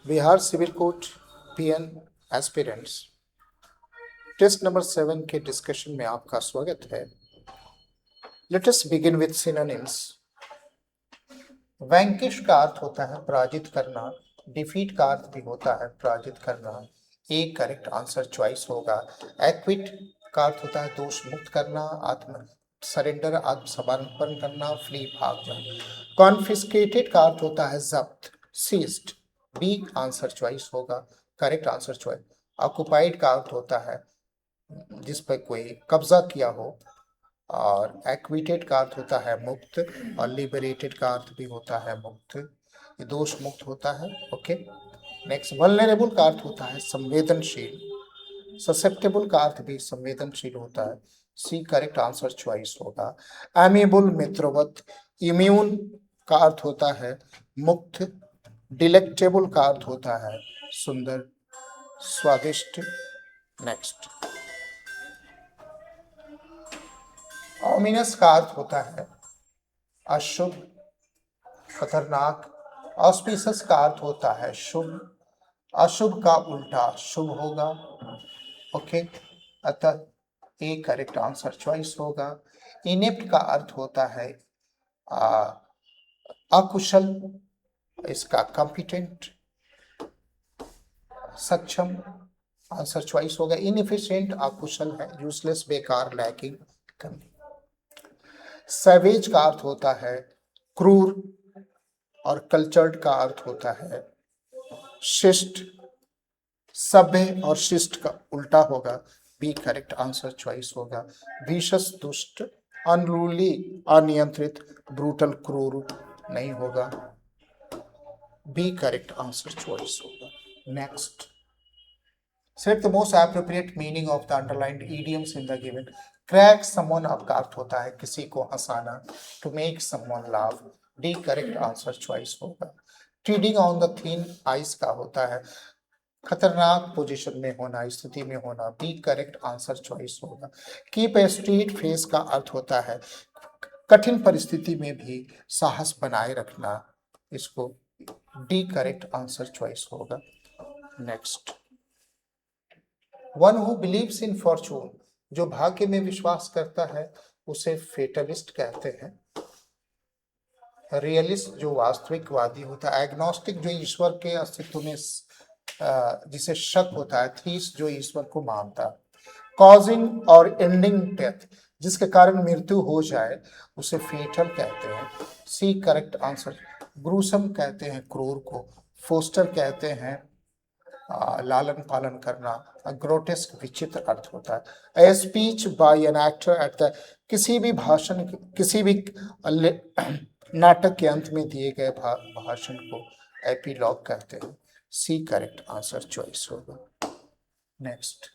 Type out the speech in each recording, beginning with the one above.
Bihar civil court peon aspirants test number 7 के discussion में आपका स्वागत है। Let us begin with synonyms. Vanquish का अर्थ होता है पराजित करना, डिफीट का अर्थ भी होता है पराजित करना। एक करेक्ट आंसर चॉइस होगा। एक्विट का अर्थ होता है दोष मुक्त करना, आत्म सरेंडर आत्मसमर्पण करना, फ्ली भाग जाना। कॉन्फिस्केटेड का अर्थ होता है जब्त, सीज्ड। बी आंसर चॉइस होगा, करेक्ट आंसर चॉइस। ऑक्युपाइड का अर्थ होता है जिस पर कोई कब्जा किया हो, और एक्विटेड का अर्थ होता है मुक्त, और लिबरेटेड का अर्थ भी होता है मुक्त, ये दोष मुक्त होता है। Okay, next. वल्नरेबल का अर्थ होता है संवेदनशील, ससेप्टेबल का अर्थ भी संवेदनशील होता है। सी करेक्ट आंसर चॉइस होगा। एमेबल मित्रवत। इम्यून का अर्थ होता है मुक्त। डिलेक्टेबल का अर्थ होता है सुंदर, स्वादिष्ट। नेक्स्ट। ऑमिनस का अर्थ होता है अशुभ, खतरनाक। ऑस्पिशियस का अर्थ होता है शुभ, अशुभ का उल्टा शुभ होगा। ओके, अतः ए करेक्ट आंसर चॉइस होगा। इनेप्ट का अर्थ होता है अकुशल, इसका कॉम्पिटेंट, सक्षम, आंसर चॉइस होगा। इनएफिशिएंट अकुशल है, यूजलेस, बेकार, लैकिंग, कमी। सैवेज का अर्थ होता है क्रूर, और कल्चर्ड का अर्थ होता है शिष्ट। सभ्य और शिष्ट का उल्टा होगा। बी करेक्ट आंसर चॉइस होगा। विशस दुष्ट, अनरूली अनियंत्रित, ब्रूटल क्रूर नहीं होगा। बी करेक्ट आंसर चॉइस होगा। Next. Set the most appropriate meaning of the underlined idioms in the given. Crack someone का अर्थ होता है किसी को हंसाना, to make someone laugh. D correct answer choice होगा। Treading on the thin ice का होता है खतरनाक पोजीशन में होना, स्थिति में होना। बी करेक्ट आंसर चॉइस होगा। कीप ए स्ट्रेट फेस का अर्थ होता है कठिन परिस्थिति में भी साहस बनाए रखना, इसको डी करेक्ट आंसर चॉइस होगा। Next. One who believes in Fortune, जो भाग्य में विश्वास करता है उसे फेटलिस्ट कहते हैं। रियलिस्ट जो वास्तविकवादी होता है। एग्नोस्टिक जो ईश्वर के अस्तित्व में जिसे शक होता है। थीस जो ईश्वर को मानता है। कॉजिंग और एंडिंग डेथ, जिसके कारण मृत्यु हो जाए उसे फेटल कहते हैं। C correct answer. ग्रूसम कहते हैं क्रूर को। फोस्टर कहते हैं लालन पालन करना। ग्रोटेस्क विचित्र अर्थ होता है। A speech bye an actor at the, किसी भी भाषण, किसी भी नाटक के अंत में दिए गए भाषण को एपीलॉग कहते हैं। सी करेक्ट आंसर चॉइस होगा। नेक्स्ट।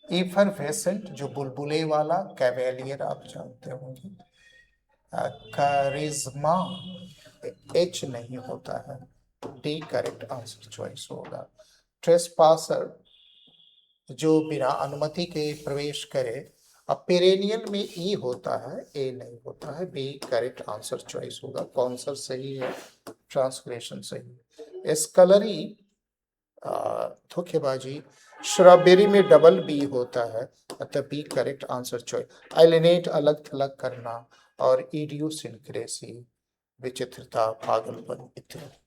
इफरवेसेंट जो बुलबुले वाला, कैवेलियर आप जानते होंगे। करिश्मा एच नहीं होता है। डी करेक्ट आंसर चॉइस होगा। ट्रेसपासर जो बिना अनुमति के प्रवेश करे। अब पेरेनियल में ई होता है, ए नहीं होता है। बी करेक्ट आंसर चॉइस होगा। कॉन्सर सही है, ट्रांसलेशन सही है। एस्कलरी धोखेबाजी। श्रॉबेरी में डबल बी होता है, अतः B correct answer choice. Alienate अलग थलग करना, और इडियोसिंक्रेसी विचित्रता, पागलपन इत्यादि।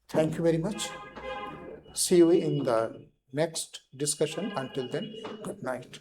Thank you very much. See you in the next discussion. Until then, good night.